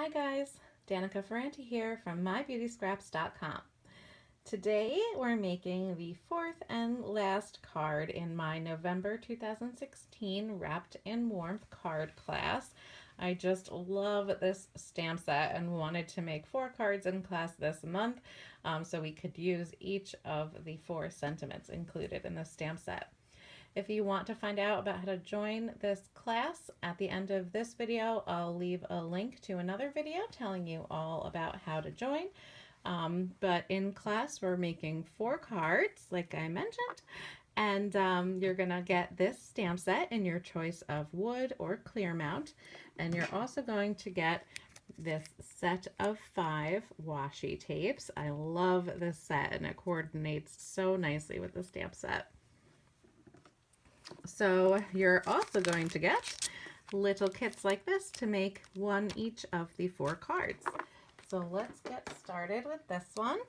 Hi guys, Danica Ferrante here from mybeautyscraps.com. Today we're making the fourth and last card in my November 2016 Wrapped in Warmth card class. I just love this stamp set and wanted to make 4 cards in class this month so we could use each of the 4 sentiments included in the stamp set. If you want to find out about how to join this class, at the end of this video, I'll leave a link to another video telling you all about how to join. But in class, we're making 4 cards, like I mentioned, and you're gonna get this stamp set in your choice of wood or clear mount, and you're also going to get this set of 5 washi tapes. I love this set and it coordinates so nicely with the stamp set. So you're also going to get little kits like this to make one each of the 4 cards. So let's get started with this one.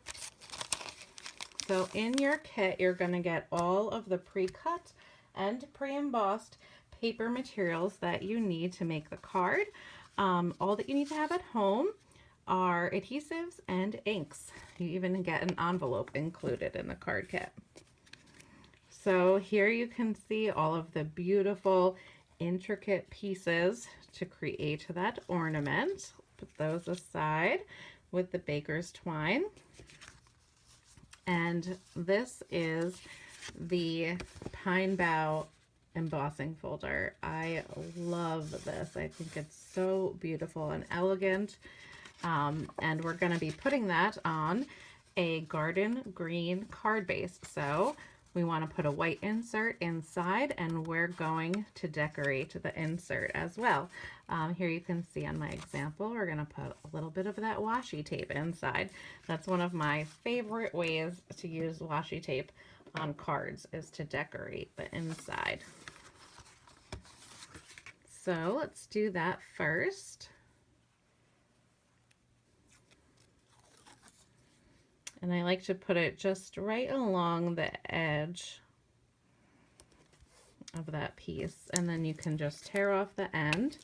So in your kit, you're going to get all of the pre-cut and pre-embossed paper materials that you need to make the card. All that you need to have at home are adhesives and inks. You even get an envelope included in the card kit. So here you can see all of the beautiful intricate pieces to create that ornament. Put those aside with the baker's twine. And this is the pine bough embossing folder. I love this. I think it's so beautiful and elegant. And we're going to be putting that on a garden green card base. So we want to put a white insert inside, and we're going to decorate the insert as well. Here you can see on my example, we're going to put a little bit of that washi tape inside. That's one of my favorite ways to use washi tape on cards, is to decorate the inside. So let's do that first. And I like to put it just right along the edge of that piece. And then you can just tear off the end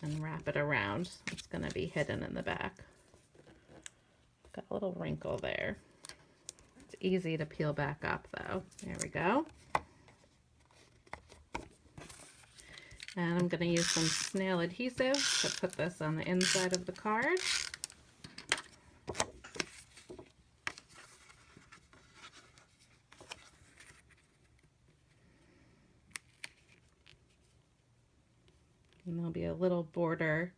and wrap it around. It's going to be hidden in the back. Got a little wrinkle there. It's easy to peel back up though. There we go. And I'm going to use some snail adhesive to put this on the inside of the card. And there'll be a little border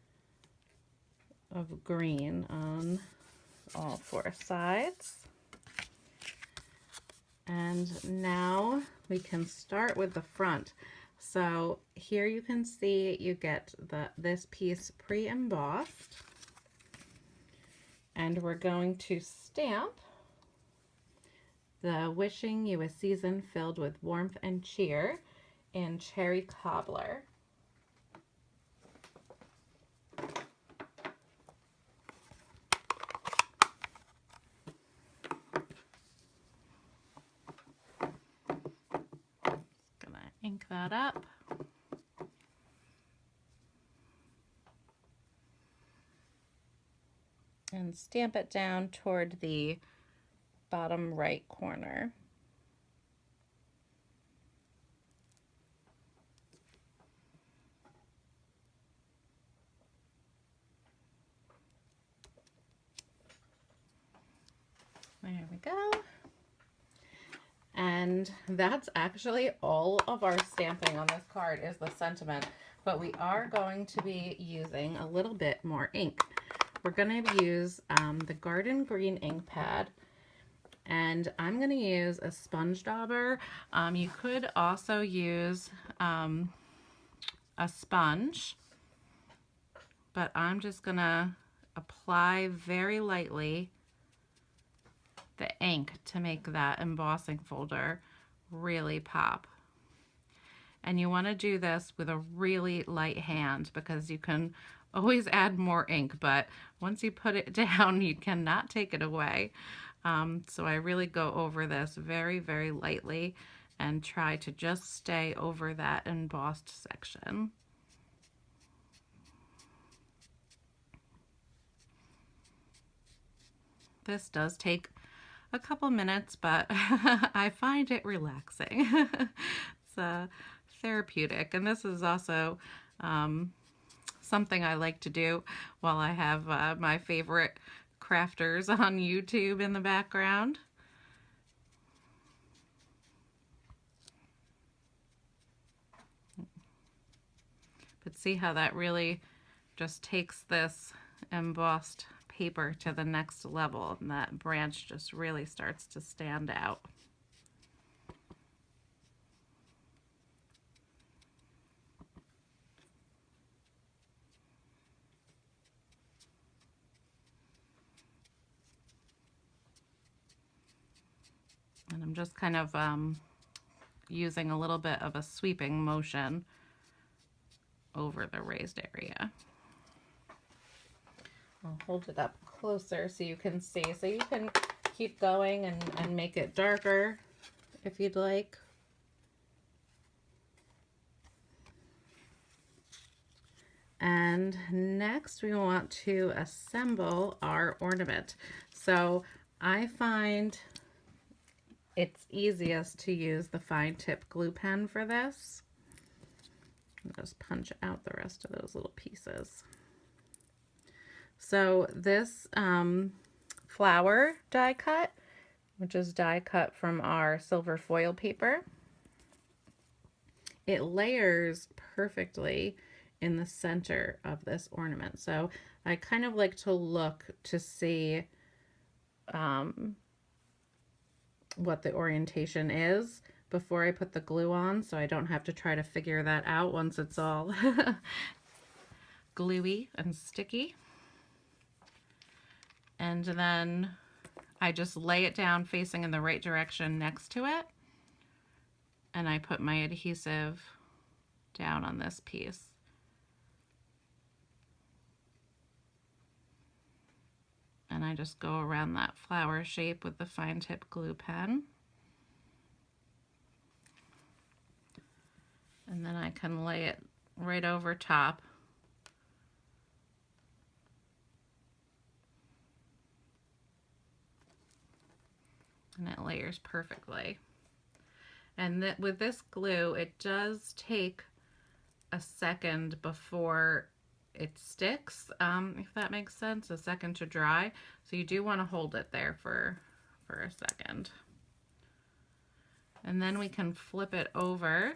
of green on all 4 sides. And now we can start with the front. So here you can see you get this piece pre-embossed. And we're going to stamp the "Wishing You a Season Filled with Warmth and Cheer" in Cherry Cobbler. Ink that up. And stamp it down toward the bottom right corner. There we go. And that's actually all of our stamping on this card, is the sentiment, but we are going to be using a little bit more ink. We're going to use the garden green ink pad, and I'm going to use a sponge dauber. You could also use a sponge, but I'm just going to apply very lightly the ink to make that embossing folder really pop. And you want to do this with a really light hand, because you can always add more ink, but once you put it down, you cannot take it away. So I really go over this very, very lightly and try to just stay over that embossed section. This does take a couple minutes, but I find it relaxing. It's therapeutic, and this is also something I like to do while I have my favorite crafters on YouTube in the background. But see how that really just takes this embossed paper to the next level, and that branch just really starts to stand out. And I'm just kind of using a little bit of a sweeping motion over the raised area. I'll hold it up closer so you can see. So you can keep going and make it darker if you'd like. And next we want to assemble our ornament. So I find it's easiest to use the fine tip glue pen for this. I'll just punch out the rest of those little pieces. So this flower die cut, which is die cut from our silver foil paper, it layers perfectly in the center of this ornament. So I kind of like to look to see what the orientation is before I put the glue on, so I don't have to try to figure that out once it's all gluey and sticky. And then I just lay it down facing in the right direction next to it, and I put my adhesive down on this piece. And I just go around that flower shape with the fine tip glue pen. And then I can lay it right over top. And it layers perfectly. And with this glue, it does take a second before it sticks, if that makes sense, a second to dry. So you do want to hold it there for a second. And then we can flip it over.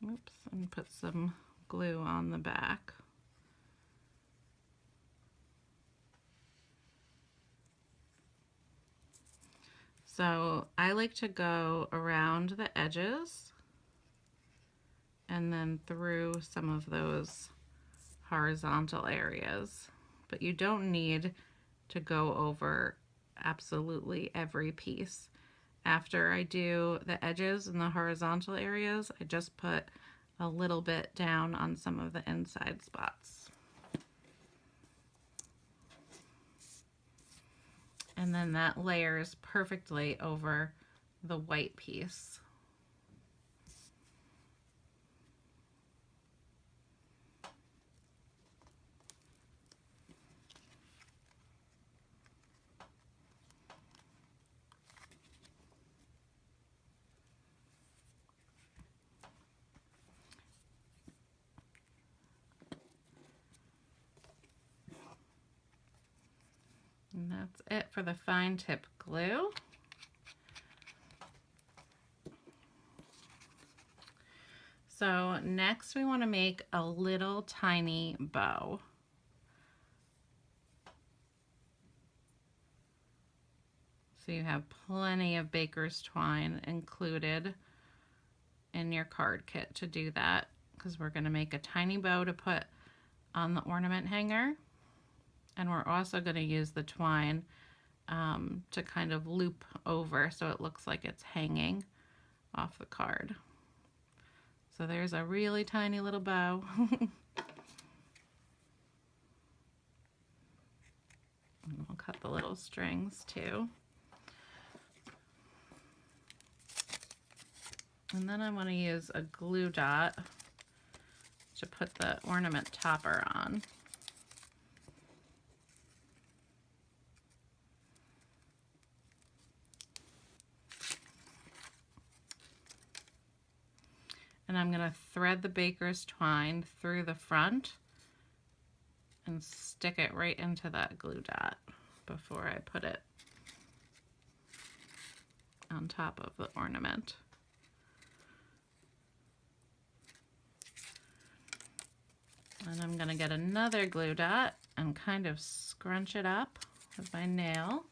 Oops, and put some glue on the back. So I like to go around the edges and then through some of those horizontal areas, but you don't need to go over absolutely every piece. After I do the edges and the horizontal areas, I just put a little bit down on some of the inside spots. And then that layers perfectly over the white piece. And that's it for the fine tip glue. So next we want to make a little tiny bow. So you have plenty of baker's twine included in your card kit to do that, because we're going to make a tiny bow to put on the ornament hanger. And we're also going to use the twine to kind of loop over so it looks like it's hanging off the card. So there's a really tiny little bow. And we'll cut the little strings too. And then I want to use a glue dot to put the ornament topper on. And I'm going to thread the baker's twine through the front and stick it right into that glue dot before I put it on top of the ornament. And I'm going to get another glue dot and kind of scrunch it up with my nail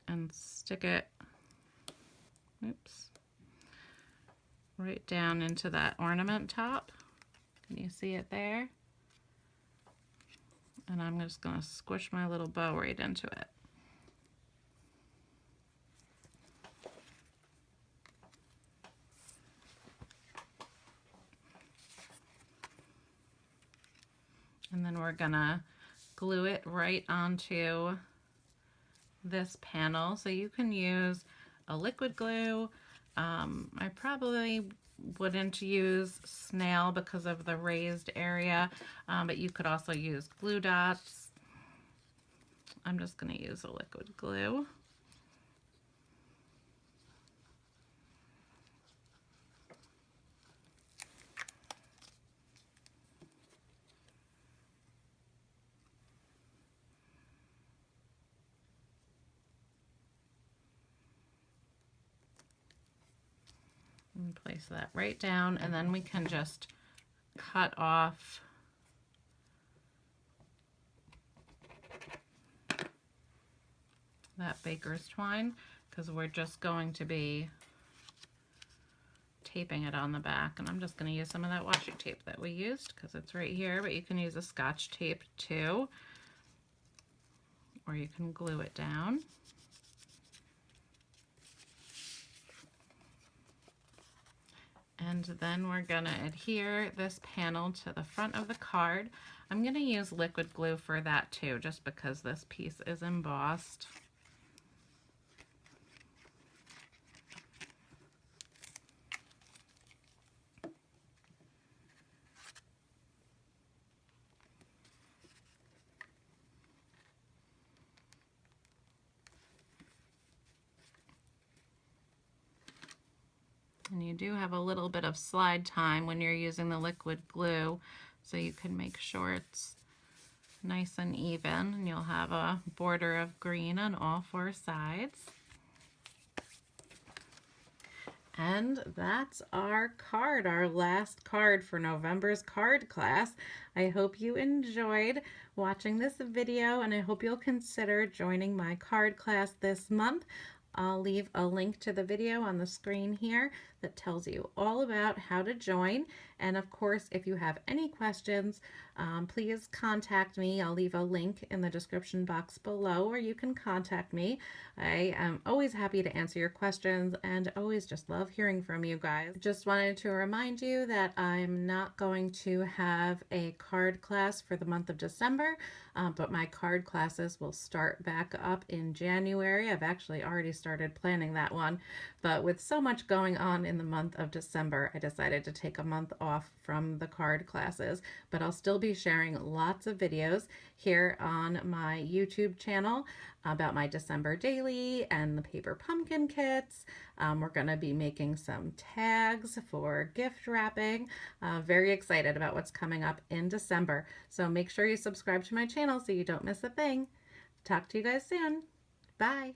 and stick it, oops, right down into that ornament top. Can you see it there? And I'm just going to squish my little bow right into it. And then we're gonna glue it right onto this panel. So you can use a liquid glue. I probably wouldn't use snail because of the raised area, but you could also use glue dots. I'm just gonna use a liquid glue. And place that right down, and then we can just cut off that baker's twine because we're just going to be taping it on the back. And I'm just going to use some of that washi tape that we used because it's right here, but you can use a Scotch tape too, or you can glue it down. And then we're gonna adhere this panel to the front of the card. I'm gonna use liquid glue for that too, just because this piece is embossed. And you do have a little bit of slide time when you're using the liquid glue, so you can make sure it's nice and even, and you'll have a border of green on all four sides. And that's our card, our last card for November's card class. I hope you enjoyed watching this video, and I hope you'll consider joining my card class this month. I'll leave a link to the video on the screen here that tells you all about how to join. And of course, if you have any questions, please contact me. I'll leave a link in the description box below where you can contact me. I am always happy to answer your questions and always just love hearing from you guys. Just wanted to remind you that I'm not going to have a card class for the month of December, but my card classes will start back up in January. I've actually already started planning that one, but with so much going on in the month of December, I decided to take a month off from the card classes, but I'll still be sharing lots of videos here on my YouTube channel about my December daily and the paper pumpkin kits. We're going to be making some tags for gift wrapping. Very excited about what's coming up in December. So make sure you subscribe to my channel so you don't miss a thing. Talk to you guys soon. Bye.